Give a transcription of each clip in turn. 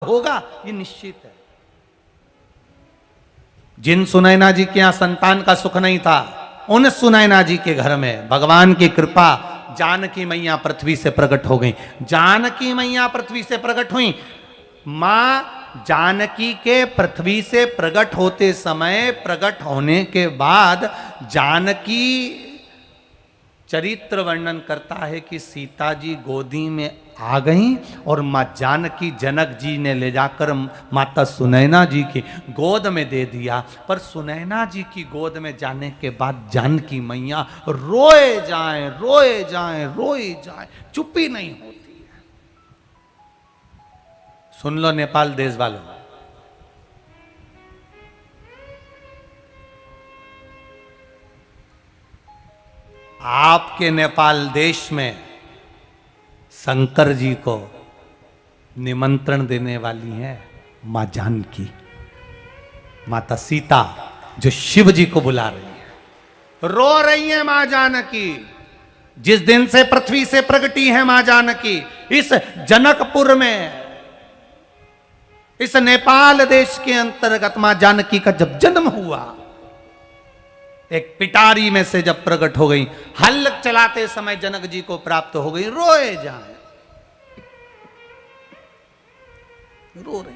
होगा ये निश्चित है। जिन सुनैना जी के यहां संतान का सुख नहीं था, उन सुनैना जी के घर में भगवान की कृपा, जानकी मैया पृथ्वी से प्रकट हो गई। जानकी मैया पृथ्वी से प्रकट हुई। मां जानकी के पृथ्वी से प्रकट होते समय, प्रकट होने के बाद जानकी चरित्र वर्णन करता है कि सीता जी गोदी में आ गई और मां जानकी जनक जी ने ले जाकर माता सुनैना जी की गोद में दे दिया। पर सुनैना जी की गोद में जाने के बाद जानकी मैया रोए जाए रोए जाए रोए जाए, चुप्पी नहीं होती है। सुन लो नेपाल देश वालों, आपके नेपाल देश में शंकर जी को निमंत्रण देने वाली है मां जानकी, माता सीता, जो शिव जी को बुला रही है। रो रही है मां जानकी। जिस दिन से पृथ्वी से प्रगटी है मां जानकी, इस जनकपुर में, इस नेपाल देश के अंतर्गत मां जानकी का जब जन्म हुआ, एक पिटारी में से जब प्रकट हो गई, हल चलाते समय जनक जी को प्राप्त हो गई, रोए जाए, रो रहे।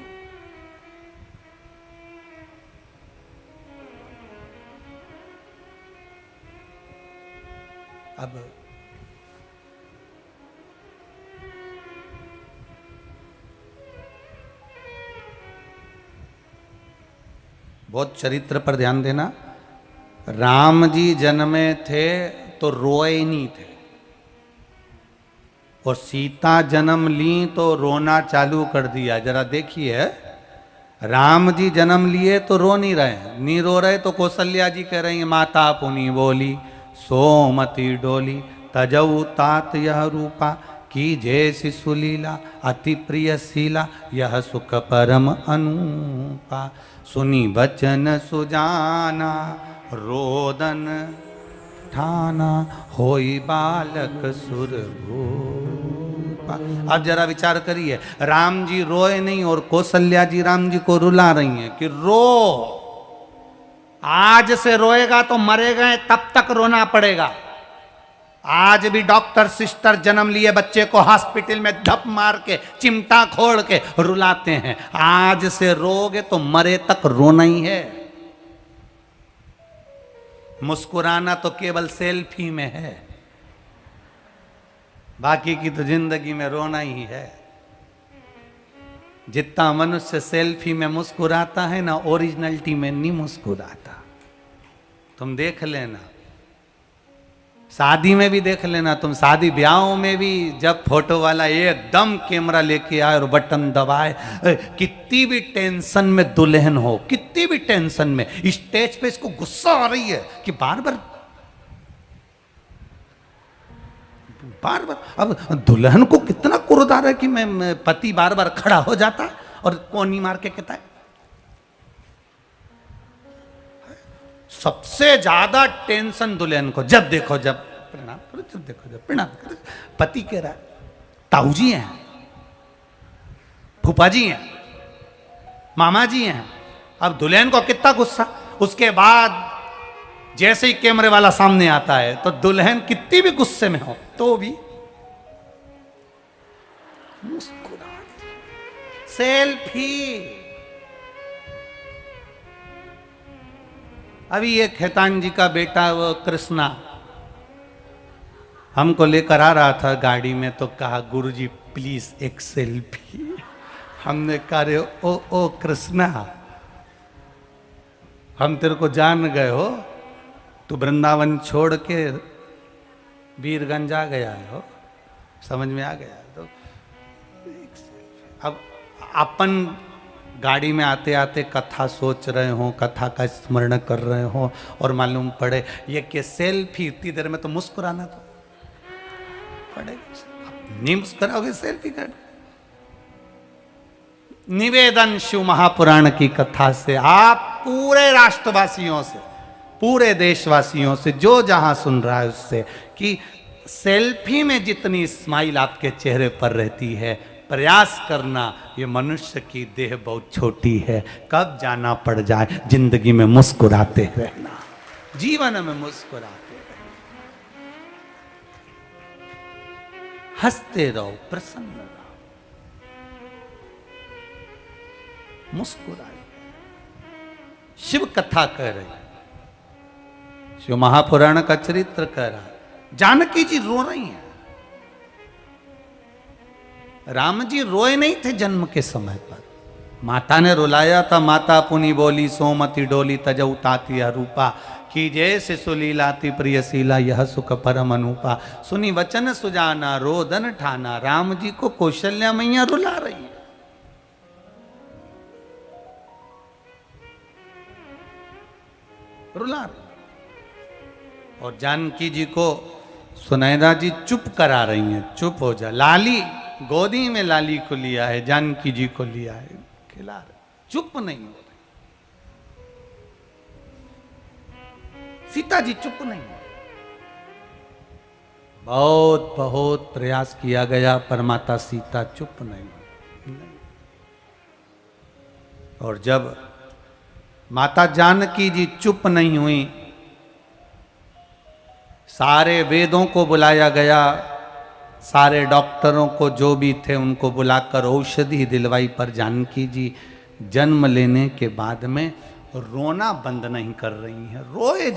अब बहुत चरित्र पर ध्यान देना। राम जी जन्मे थे तो रोए नहीं थे, और सीता जन्म ली तो रोना चालू कर दिया। जरा देखिए, राम जी जन्म लिए तो रो नहीं रहे, नहीं रो रहे तो कौशल्या जी कह रही है, माता पुनि बोली सोमति डोली, तजऊ तात यह रूपा, की जैसी सुलीला, अति प्रिय शीला, यह सुख परम अनुपा, सुनी बचन सुजाना, रोदन ठाना, होई बालक सुर भूपा। अब जरा विचार करिए, राम जी रोए नहीं और कौशल्या जी राम जी को रुला रही हैं कि रो, आज से रोएगा तो मरेगा, तब तक रोना पड़ेगा। आज भी डॉक्टर सिस्टर जन्म लिए बच्चे को हॉस्पिटल में धप मार के, चिमटा खोल के रुलाते हैं। आज से रोगे तो मरे तक रोना ही है। मुस्कुराना तो केवल सेल्फी में है, बाकी की तो जिंदगी में रोना ही है। जितना मनुष्य सेल्फी में मुस्कुराता है ना, ओरिजिनलिटी में नहीं मुस्कुराता। तुम देख लेना, शादी में भी देख लेना, तुम शादी ब्याहों में भी जब फोटो वाला एकदम कैमरा लेके आए और बटन दबाए, कितनी भी टेंशन में दुल्हन हो, कितनी भी टेंशन में, स्टेज पे इसको गुस्सा आ रही है कि बार बार अब दुल्हन को कितना कुर्दार है कि मैं पति बार बार खड़ा हो जाता और कोनी मार के कहता है। सबसे ज्यादा टेंशन दुल्हन को जब देखो, जब प्रणाम करो, जब देखो जब प्रणाम करो, पति कह रहा है, ताऊ जी हैं, फूफा जी हैं, मामा जी हैं। अब दुल्हन को कितना गुस्सा। उसके बाद जैसे ही कैमरे वाला सामने आता है तो दुल्हन कितनी भी गुस्से में हो तो भी मुस्कुराती। सेल्फी। अभी एक खेतान जी का बेटा, वो कृष्णा, हमको लेकर आ रहा था गाड़ी में, तो कहा गुरुजी प्लीज एक सेल्फी। हमने कहा रे ओ कृष्णा, हम तेरे को जान गए हो, तू वृंदावन छोड़ के वीरगंज आ गया हो, समझ में आ गया। तो अब अपन गाड़ी में आते आते कथा सोच रहे हो, कथा का स्मरण कर रहे हो, और मालूम पड़े ये कि सेल्फी, इतनी देर में तो मुस्कुराना तो पड़ेगा। नहीं मुस्कुराओगे सेल्फी कर। निवेदन शिव महापुराण की कथा से आप पूरे राष्ट्रवासियों से, पूरे देशवासियों से, जो जहां सुन रहा है उससे, कि सेल्फी में जितनी स्माइल आपके चेहरे पर रहती है, प्रयास करना, ये मनुष्य की देह बहुत छोटी है, कब जाना पड़ जाए, जिंदगी में मुस्कुराते रहना, जीवन में मुस्कुराते रहना, हंसते रहो, प्रसन्न रहो, मुस्कुराइए। शिव कथा कह रही, शिव महापुराण का चरित्र कह रहा, जानकी जी रो रही हैं। राम जी रोए नहीं थे जन्म के समय पर, माता ने रुलाया था। माता पुनि बोली सोमति डोली तजऊ ताती रूपा, की जैसे सुलीलाती प्रियशीला यह सुख परम अनुपा। सुनी वचन सुजाना रोदन ठाना, राम जी को कौशल्या मैया रुला रही है। रुला रही और जानकी जी को सुनैना जी चुप करा रही हैं, चुप हो जा। लाली गोदी में लाली को लिया है, जानकी जी को लिया है, खिला रहे, चुप नहीं हो रहे। सीता जी चुप नहीं हो रही। बहुत बहुत प्रयास किया गया पर माता सीता चुप नहीं हुई। और जब माता जानकी जी चुप नहीं हुई, सारे वेदों को बुलाया गया, सारे डॉक्टरों को जो भी थे उनको बुलाकर औषधि दिलवाई, पर जानकी जी जन्म लेने के बाद में रोना बंद नहीं कर रही हैं, रोए